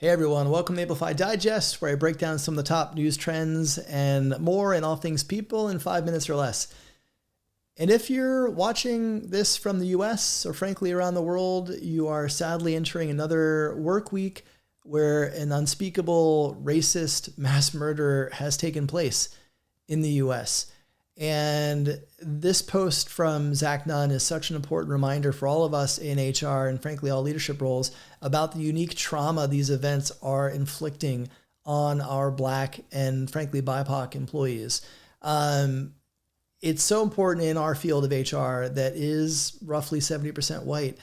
Hey everyone, welcome to Amplify Digest, where I break down some of the top news trends and more in all things people in 5 minutes or less. And if you're watching this from the US or frankly around the world, you are sadly entering another work week where an unspeakable racist mass murder has taken place in the US. And this post from Zach Nunn is such an important reminder for all of us in HR and frankly all leadership roles about the unique trauma these events are inflicting on our Black and frankly BIPOC employees. It's so important in our field of HR that is roughly 70% white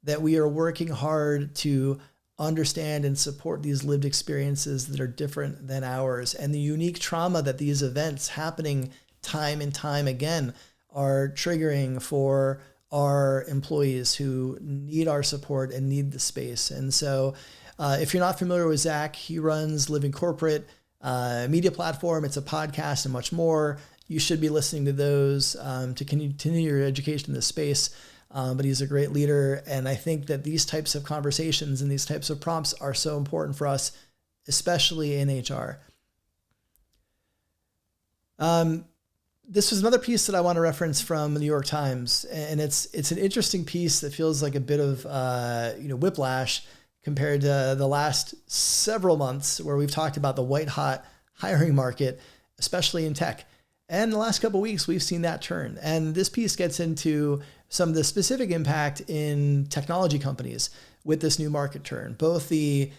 that we are working hard to understand and support these lived experiences that are different than ours, and the unique trauma that these events happening time and time again are triggering for our employees who need our support and need the space. And so if you're not familiar with Zach, he runs Living Corporate media platform. It's a podcast and much more. You should be listening to those to continue your education in this space. But he's a great leader. And I think that these types of conversations and these types of prompts are so important for us, especially in HR. This was another piece that I want to reference from the New York Times, and it's an interesting piece that feels like a bit of whiplash compared to the last several months where we've talked about the white hot hiring market, especially in tech. And the last couple of weeks, we've seen that turn. And this piece gets into some of the specific impact in technology companies with this new market turn, both the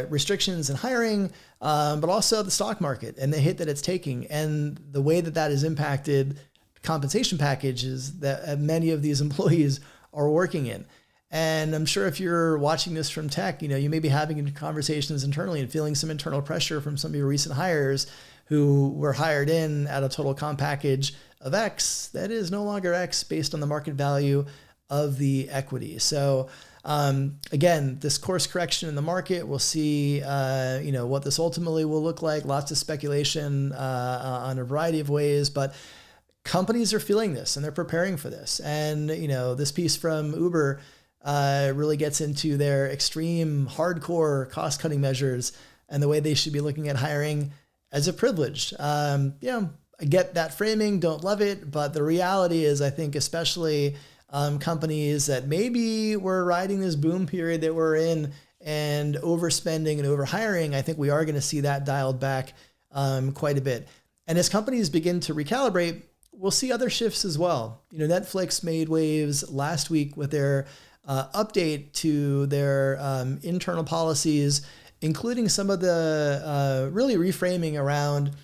restrictions in hiring, but also the stock market and the hit that it's taking and the way that that has impacted compensation packages that many of these employees are working in. And I'm sure if you're watching this from tech, you may be having conversations internally and feeling some internal pressure from some of your recent hires who were hired in at a total comp package of X that is no longer X based on the market value of the equity. So again, this course correction in the market, we'll see, what this ultimately will look like. Lots of speculation on a variety of ways, but companies are feeling this and they're preparing for this. And, this piece from Uber really gets into their extreme hardcore cost-cutting measures and the way they should be looking at hiring as a privilege. I get that framing, don't love it, but the reality is I think especially companies that maybe were riding this boom period that we're in and overspending and overhiring, I think we are going to see that dialed back quite a bit. And as companies begin to recalibrate, we'll see other shifts as well. Netflix made waves last week with their update to their internal policies, including some of the really reframing around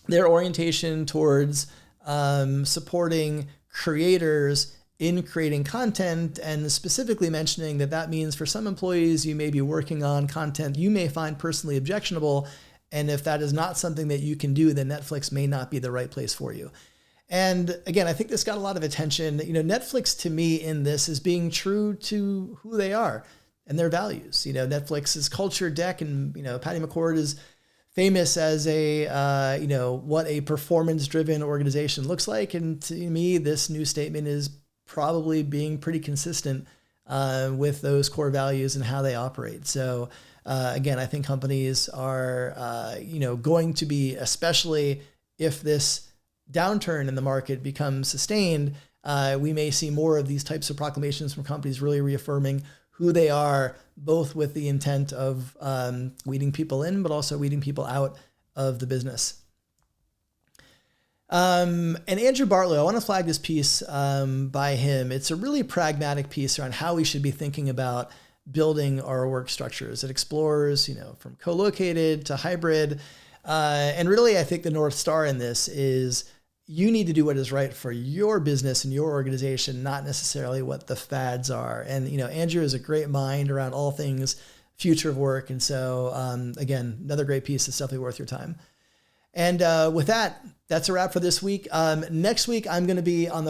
their orientation towards supporting creators in creating content, and specifically mentioning that means for some employees, you may be working on content you may find personally objectionable. And if that is not something that you can do, then Netflix may not be the right place for you. And again, I think this got a lot of attention. Netflix to me in this is being true to who they are and their values. Netflix's culture deck, and, Patty McCord is famous as what a performance-driven organization looks like. And to me, this new statement is probably being pretty consistent with those core values and how they operate. So again, I think companies are, going to be, especially if this downturn in the market becomes sustained, we may see more of these types of proclamations from companies really reaffirming who they are, both with the intent of weeding people in, but also weeding people out of the business. And Andrew Bartlow, I want to flag this piece by him. It's a really pragmatic piece around how we should be thinking about building our work structures. It explores, from co-located to hybrid. And really, I think the North Star in this is you need to do what is right for your business and your organization, not necessarily what the fads are. And, Andrew is a great mind around all things future of work. And so, again, another great piece that's definitely worth your time. And with that, that's a wrap for this week. Next week, I'm going to be on the